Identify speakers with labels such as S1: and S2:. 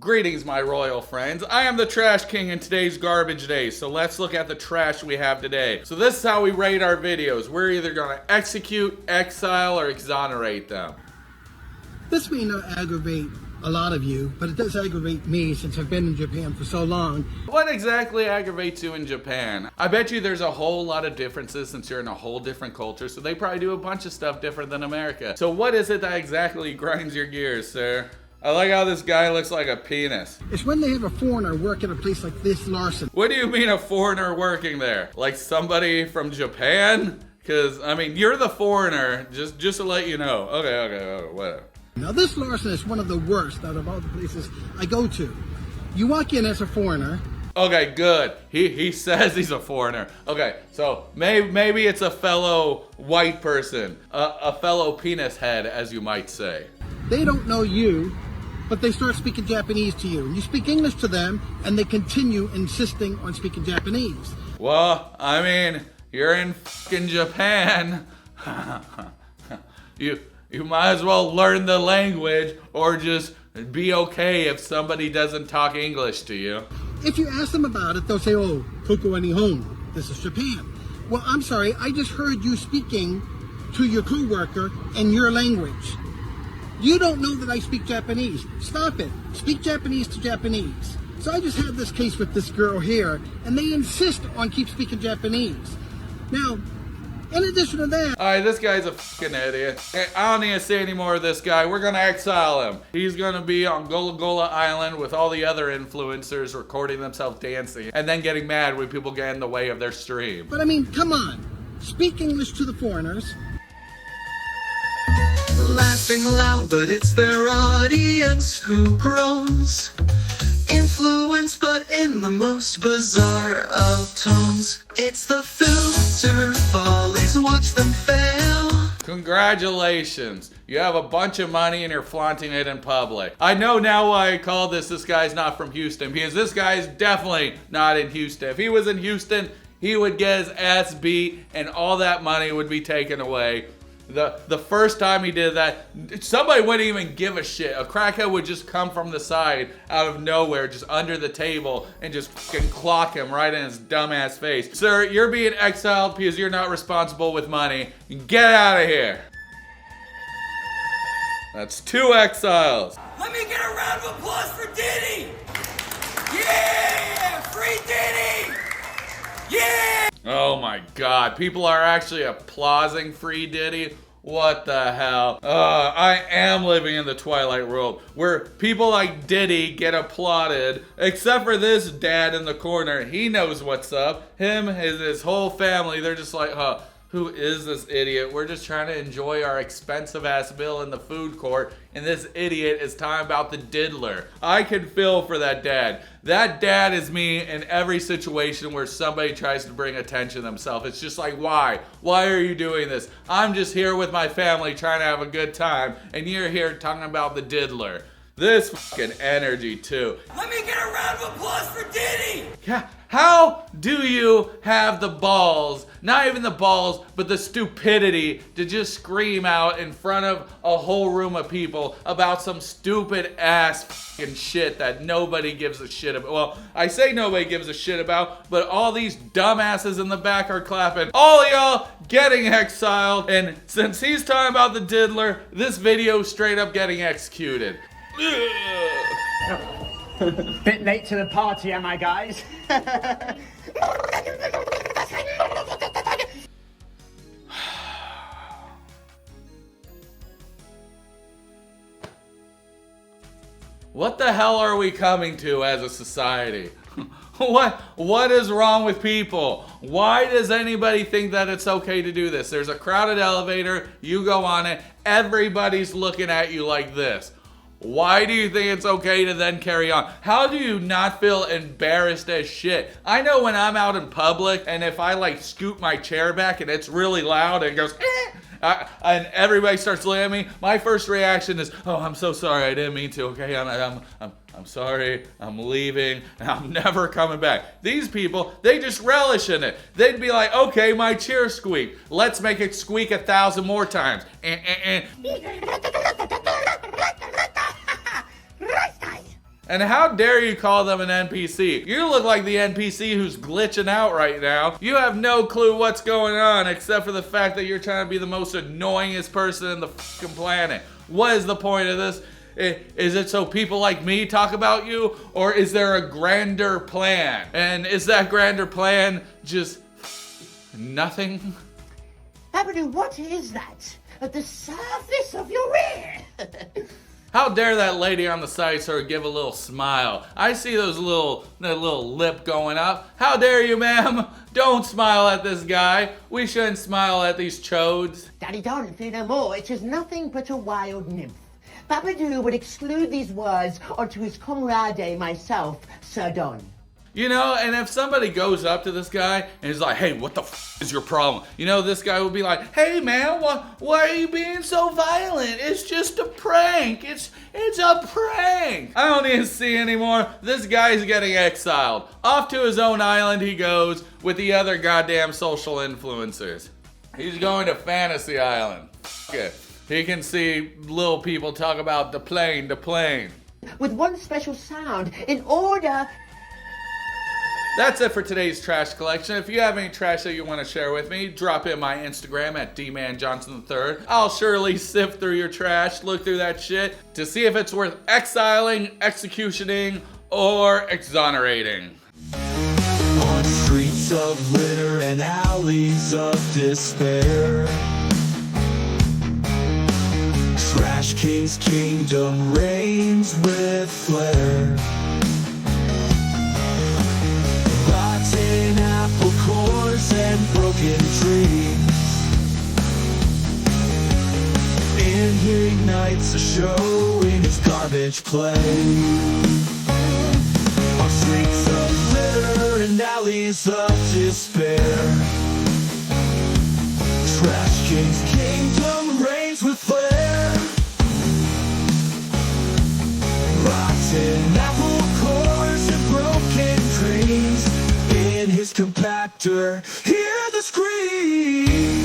S1: Greetings, my royal friends. I am the Trash King in today's Garbage Day, so let's look at the trash we have today. So this is how we rate our videos. We're either gonna execute, exile, or exonerate them.
S2: This may not aggravate a lot of you, but it does aggravate me since I've been in Japan for so long.
S1: What exactly aggravates you in Japan? I bet you there's a whole lot of differences since you're in a whole different culture, so they probably do a bunch of stuff different than America. So what is it that exactly grinds your gears, sir? I like how this guy looks like a penis.
S2: It's when they have a foreigner work at a place like this, Larson.
S1: What do you mean a foreigner working there? Like somebody from Japan? Because, I mean, you're the foreigner, just to let you know. Okay, whatever.
S2: Now this Larson is one of the worst out of all the places I go to. You walk in as a foreigner.
S1: Okay, good. He says he's a foreigner. Okay, so maybe it's a fellow white person. A fellow penis head, as you might say.
S2: They don't know you, but they start speaking Japanese to you. You speak English to them, and they continue insisting on speaking Japanese.
S1: Well, I mean, you're in fucking Japan. You might as well learn the language or just be okay if somebody doesn't talk English to you.
S2: If you ask them about it, they'll say, oh, Koko wa Nihon, this is Japan. Well, I'm sorry, I just heard you speaking to your co-worker in your language. You don't know that I speak Japanese. Stop it. Speak Japanese to Japanese. So I just had this case with this girl here, and they insist on keep speaking Japanese. Now, in addition to that...
S1: Alright, this guy's a fucking idiot. Hey, I don't need to say any more of this guy. We're gonna exile him. He's gonna be on Gola Gola Island with all the other influencers recording themselves dancing and then getting mad when people get in the way of their stream.
S2: But I mean, come on. Speak English to the foreigners.
S3: Laughing loud, but it's their audience who groans. Influence, but in the most bizarre of tones. It's the filter follies, watch them fail.
S1: Congratulations. You have a bunch of money and you're flaunting it in public. I know now why I call this guy's not from Houston, because this guy's definitely not in Houston. If he was in Houston, he would get his ass beat and all that money would be taken away. The first time he did that, somebody wouldn't even give a shit. A crackhead would just come from the side, out of nowhere, just under the table, and just fucking clock him right in his dumbass face. Sir, you're being exiled because you're not responsible with money. Get out of here. That's 2 exiles.
S4: Let me get a round of applause for Diddy! Yeah! Free Diddy! Yeah!
S1: Oh my god, people are actually applauding Free Diddy? What the hell? I am living in the Twilight world where people like Diddy get applauded, except for this dad in the corner. He knows what's up. Him, his whole family, they're just like, who is this idiot? We're just trying to enjoy our expensive ass meal in the food court, and this idiot is talking about the diddler. I can feel for that dad. That dad is me in every situation where somebody tries to bring attention to themselves. It's just like, why? Why are you doing this? I'm just here with my family trying to have a good time, and you're here talking about the diddler. This fucking energy too.
S4: Let me get a round of applause for Diddy!
S1: Yeah, how do you have the balls, not even the balls, but the stupidity to just scream out in front of a whole room of people about some stupid ass fucking shit that nobody gives a shit about? Well, I say nobody gives a shit about, but all these dumbasses in the back are clapping. All y'all getting exiled, and since he's talking about the diddler, this video straight up getting executed.
S5: Bit late to the party, am I, guys?
S1: What the hell are we coming to as a society? What is wrong with people? Why does anybody think that it's okay to do this? There's a crowded elevator, you go on it, everybody's looking at you like this. Why do you think it's okay to then carry on? How do you not feel embarrassed as shit? I know when I'm out in public and if I like scoot my chair back and it's really loud and it goes, and everybody starts looking at me, my first reaction is, oh, I'm so sorry, I didn't mean to, okay, I'm sorry, I'm leaving, and I'm never coming back. These people, they just relish in it. They'd be like, okay, my chair squeaked. Let's make it squeak 1,000 more times. And how dare you call them an NPC? You look like the NPC who's glitching out right now. You have no clue what's going on except for the fact that you're trying to be the most annoyingest person in the fucking planet. What is the point of this? Is it so people like me talk about you? Or is there a grander plan? And is that grander plan just nothing?
S6: Babadoo, what is that? At the surface of your ear?
S1: How dare that lady on the side sort of give a little smile? I see that little lip going up. How dare you, ma'am? Don't smile at this guy. We shouldn't smile at these chodes.
S6: Daddy Don, fear no more. It is nothing but a wild nymph. Babadoo would exclude these words onto his comrade, myself, Sir Don.
S1: You know, and if somebody goes up to this guy and is like, hey, what the is your problem? You know, this guy would be like, hey man, why are you being so violent? It's just a prank. It's a prank. I don't need to see anymore. This guy's getting exiled. Off to his own island he goes with the other goddamn social influencers. He's going to Fantasy Island. Okay. He can see little people talk about the plane.
S6: With one special sound, in order...
S1: That's it for today's trash collection. If you have any trash that you want to share with me, drop in my Instagram at Dee-man Johnson III. I'll surely sift through your trash, look through that shit to see if it's worth exiling, executioning, or exonerating.
S3: On streets of litter and alleys of despair, Trash King's kingdom reigns with flair. Rotten apple cores and broken dreams, and he ignites a show in his garbage play. On streets of litter and alleys of despair, Trash King's kingdom reigns with flair. Rotten apple cores and broken dreams, in his compactor, hear the scream.